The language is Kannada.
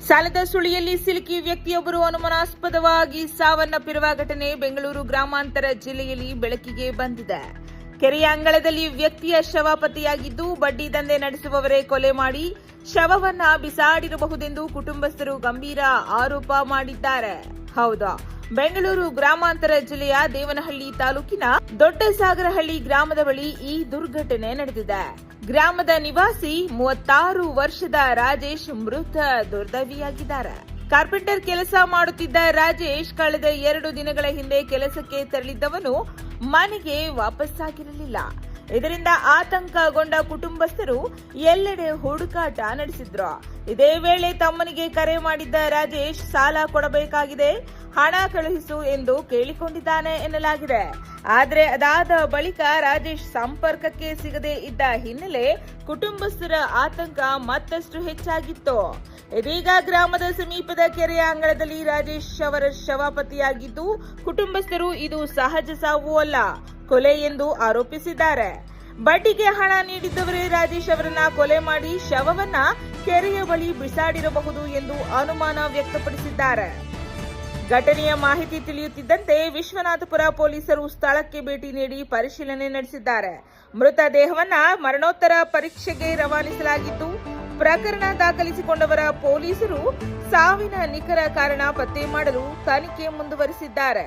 ಸಾಲದ ಸುಳಿಯಲ್ಲಿ ಸಿಲುಕಿ ವ್ಯಕ್ತಿಯೊಬ್ಬರು ಅನುಮಾನಾಸ್ಪದವಾಗಿ ಸಾವನ್ನಪ್ಪಿರುವ ಘಟನೆ ಬೆಂಗಳೂರು ಗ್ರಾಮಾಂತರ ಜಿಲ್ಲೆಯಲ್ಲಿ ಬೆಳಕಿಗೆ ಬಂದಿದೆ. ಕೆರೆಯ ಅಂಗಳದಲ್ಲಿ ವ್ಯಕ್ತಿಯ ಶವ ಪತ್ತೆಯಾಗಿದ್ದು, ಬಡ್ಡಿ ದಂಧೆ ನಡೆಸುವವರೇ ಕೊಲೆ ಮಾಡಿ ಶವವನ್ನ ಬಿಸಾಡಿರಬಹುದೆಂದು ಕುಟುಂಬಸ್ಥರು ಗಂಭೀರ ಆರೋಪ ಮಾಡಿದ್ದಾರೆ. ಹೌದಾ, ಬೆಂಗಳೂರು ಗ್ರಾಮಾಂತರ ಜಿಲ್ಲೆಯ ದೇವನಹಳ್ಳಿ ತಾಲೂಕಿನ ದೊಡ್ಡಸಾಗರಹಳ್ಳಿ ಗ್ರಾಮದ ಬಳಿ ಈ ದುರ್ಘಟನೆ ನಡೆದಿದೆ. ಗ್ರಾಮದ ನಿವಾಸಿ 36 ವರ್ಷದ ರಾಜೇಶ್ ಮೃತ ದುರ್ದೈವಿಯಾಗಿದ್ದಾರೆ. ಕಾರ್ಪೆಂಟರ್ ಕೆಲಸ ಮಾಡುತ್ತಿದ್ದ ರಾಜೇಶ್ ಕಳೆದ 2 ದಿನಗಳ ಹಿಂದೆ ಕೆಲಸಕ್ಕೆ ತೆರಳಿದ್ದವನು ಮನೆಗೆ ವಾಪಸ್ಸಾಗಿರಲಿಲ್ಲ. ಇದರಿಂದ ಆತಂಕಗೊಂಡ ಕುಟುಂಬಸ್ಥರು ಎಲ್ಲೆಡೆ ಹುಡುಕಾಟ ನಡೆಸಿದ್ರು. ಇದೇ ವೇಳೆ ತಮ್ಮನಿಗೆ ಕರೆ ಮಾಡಿದ್ದ ರಾಜೇಶ್ ಸಾಲ ಕೊಡಬೇಕಾಗಿದೆ, ಹಣ ಕಳುಹಿಸು ಎಂದು ಕೇಳಿಕೊಂಡಿದ್ದಾನೆ ಎನ್ನಲಾಗಿದೆ. ಆದರೆ ಅದಾದ ಬಳಿಕ ರಾಜೇಶ್ ಸಂಪರ್ಕಕ್ಕೆ ಸಿಗದೆ ಇದ್ದ ಹಿನ್ನೆಲೆ ಕುಟುಂಬಸ್ಥರ ಆತಂಕ ಮತ್ತಷ್ಟು ಹೆಚ್ಚಾಗಿತ್ತು. ಇದೀಗ ಗ್ರಾಮದ ಸಮೀಪದ ಕೆರೆಯ ಅಂಗಳದಲ್ಲಿ ರಾಜೇಶ್ ಅವರ ಶವ ಪತ್ತೆಯಾಗಿದ್ದು, ಕುಟುಂಬಸ್ಥರು ಇದು ಸಹಜ ಸಾವು ಅಲ್ಲ, ಕೊಲೆ ಎಂದು ಆರೋಪಿಸಿದ್ದಾರೆ. ಬಡ್ಡಿಗೆ ಹಣ ನೀಡಿದ್ದವರೇ ರಾಜೇಶ್ ಅವರನ್ನ ಕೊಲೆ ಮಾಡಿ ಶವವನ್ನ ಕೆರೆಯ ಬಳಿ ಬಿಸಾಡಿರಬಹುದು ಎಂದು ಅನುಮಾನ ವ್ಯಕ್ತಪಡಿಸಿದ್ದಾರೆ. ಘಟನೆಯ ಮಾಹಿತಿ ತಿಳಿಯುತ್ತಿದ್ದಂತೆ ವಿಶ್ವನಾಥಪುರ ಪೊಲೀಸರು ಸ್ಥಳಕ್ಕೆ ಭೇಟಿ ನೀಡಿ ಪರಿಶೀಲನೆ ನಡೆಸಿದ್ದಾರೆ. ಮೃತದೇಹವನ್ನ ಮರಣೋತ್ತರ ಪರೀಕ್ಷೆಗೆ ರವಾನಿಸಲಾಗಿದ್ದು, ಪ್ರಕರಣ ದಾಖಲಿಸಿಕೊಂಡವರ ಪೊಲೀಸರು ಸಾವಿನ ನಿಖರ ಕಾರಣ ಪತ್ತೆ ಮಾಡಲು ತನಿಖೆ ಮುಂದುವರಿಸಿದ್ದಾರೆ.